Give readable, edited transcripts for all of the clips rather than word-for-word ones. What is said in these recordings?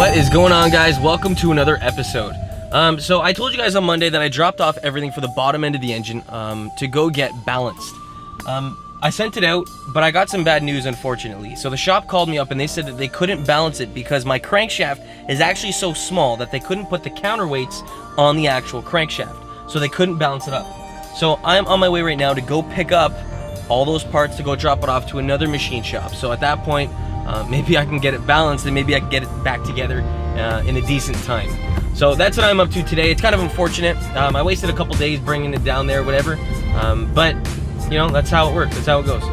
What is going on, guys? Welcome to another episode. So I told you guys on Monday that I dropped off everything for the bottom end of the engine to go get balanced. I sent it out, but I got some bad news, unfortunately. So the shop called me up and they said that they couldn't balance it because my crankshaft is actually so small that they couldn't put the counterweights on the actual crankshaft. So they couldn't balance it up. So I'm on my way right now to go pick up all those parts to go drop it off to another machine shop. So at that point, maybe I can get it balanced and maybe I can get it back together in a decent time. So that's what I'm up to today. It's kind of unfortunate. I wasted a couple days bringing it down there, whatever. But, you know, that's how it works. That's how it goes.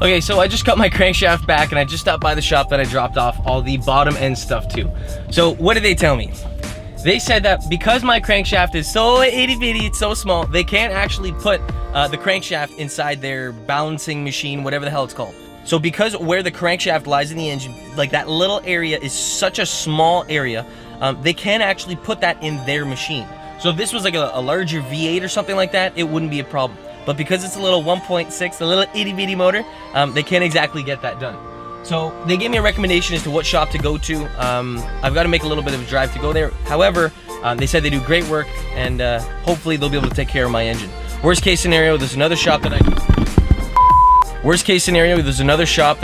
Okay, so I just got my crankshaft back and I just stopped by the shop that I dropped off all the bottom end stuff to. So what did they tell me? They said that because my crankshaft is so itty bitty, it's so small, they can't actually put the crankshaft inside their balancing machine, whatever the hell it's called. So because where the crankshaft lies in the engine, like that little area is such a small area, they can't actually put that in their machine. So if this was like a larger V8 or something like that, it wouldn't be a problem. But because it's a little 1.6, a little itty bitty motor, they can't exactly get that done. So they gave me a recommendation as to what shop to go to. I've got to make a little bit of a drive to go there. However, they said they do great work and hopefully they'll be able to take care of my engine. Worst case scenario, there's another shop that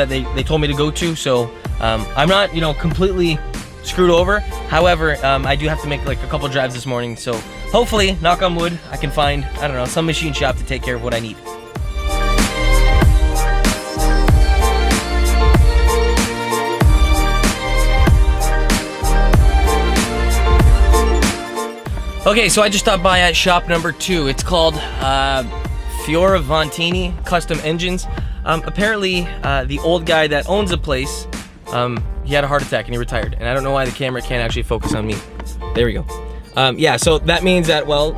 they told me to go to. So I'm not, you know, completely screwed over. However, I do have to make like a couple drives this morning. So hopefully, knock on wood, I can find, I don't know, some machine shop to take care of what I need. Okay, so I just stopped by at shop number 2. It's called Fioravantini Custom Engines. Apparently, the old guy that owns the place, he had a heart attack and he retired. And I don't know why the camera can't actually focus on me. There we go. Yeah, so that means that, well,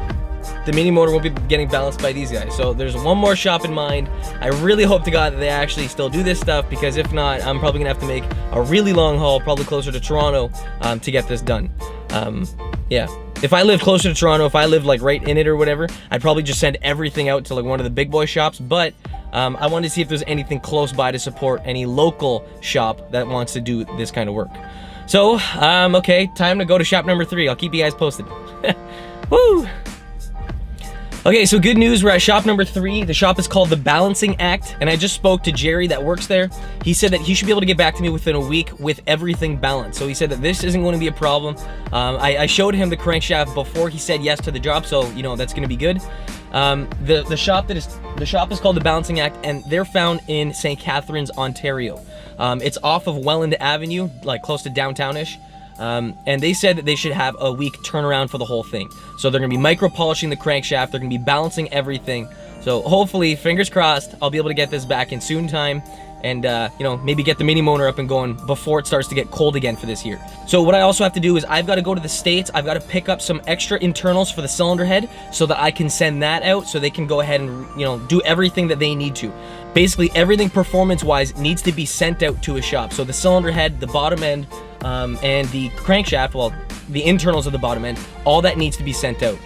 the mini motor won't be getting balanced by these guys. So there's one more shop in mind. I really hope to God that they actually still do this stuff, because if not, I'm probably gonna have to make a really long haul, probably closer to Toronto, to get this done. Yeah, if I lived closer to Toronto, if I lived like right in it or whatever, I'd probably just send everything out to like one of the big boy shops. But I wanted to see if there's anything close by to support any local shop that wants to do this kind of work. So, okay, time to go to shop number 3. I'll keep you guys posted. Woo! Okay, so good news, we're at shop number 3. The shop is called The Balancing Act, and I just spoke to Jerry that works there. He said that he should be able to get back to me within a week with everything balanced. So he said that this isn't going to be a problem. I showed him the crankshaft before he said yes to the job, so, you know, that's going to be good. The shop is called The Balancing Act, and they're found in St. Catharines, Ontario. It's off of Welland Avenue, like close to downtown-ish. And they said that they should have a week turnaround for the whole thing. So they're going to be micro polishing the crankshaft. They're going to be balancing everything. So hopefully, fingers crossed, I'll be able to get this back in soon time. And, you know, maybe get the mini motor up and going before it starts to get cold again for this year. So what I also have to do is I've got to go to the States. I've got to pick up some extra internals for the cylinder head so that I can send that out so they can go ahead and, you know, do everything that they need to. Basically, everything performance-wise needs to be sent out to a shop. So the cylinder head, the bottom end, and the crankshaft, well, the internals of the bottom end, all that needs to be sent out.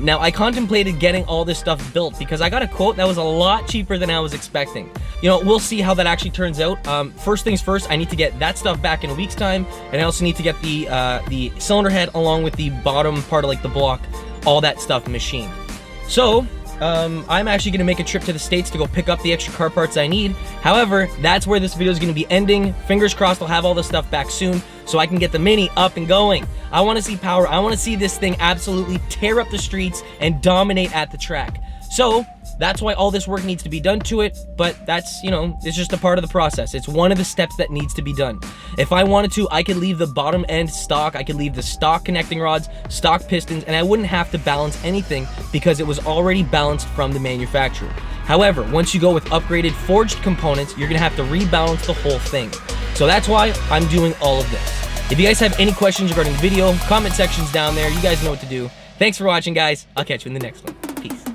Now, I contemplated getting all this stuff built because I got a quote that was a lot cheaper than I was expecting. You know, we'll see how that actually turns out. First things first, I need to get that stuff back in a week's time, and I also need to get the cylinder head along with the bottom part of like the block, all that stuff machined. So, I'm actually going to make a trip to the States to go pick up the extra car parts I need. However, that's where this video is going to be ending. Fingers crossed I'll have all this stuff back soon so I can get the Mini up and going. I want to see power. I want to see this thing absolutely tear up the streets and dominate at the track. So that's why all this work needs to be done to it, but that's, you know, it's just a part of the process. It's one of the steps that needs to be done. If I wanted to, I could leave the bottom end stock, I could leave the stock connecting rods, stock pistons, and I wouldn't have to balance anything because it was already balanced from the manufacturer. However, once you go with upgraded forged components, you're gonna have to rebalance the whole thing. So that's why I'm doing all of this. If you guys have any questions regarding the video, comment section's down there. You guys know what to do. Thanks for watching, guys. I'll catch you in the next one. Peace.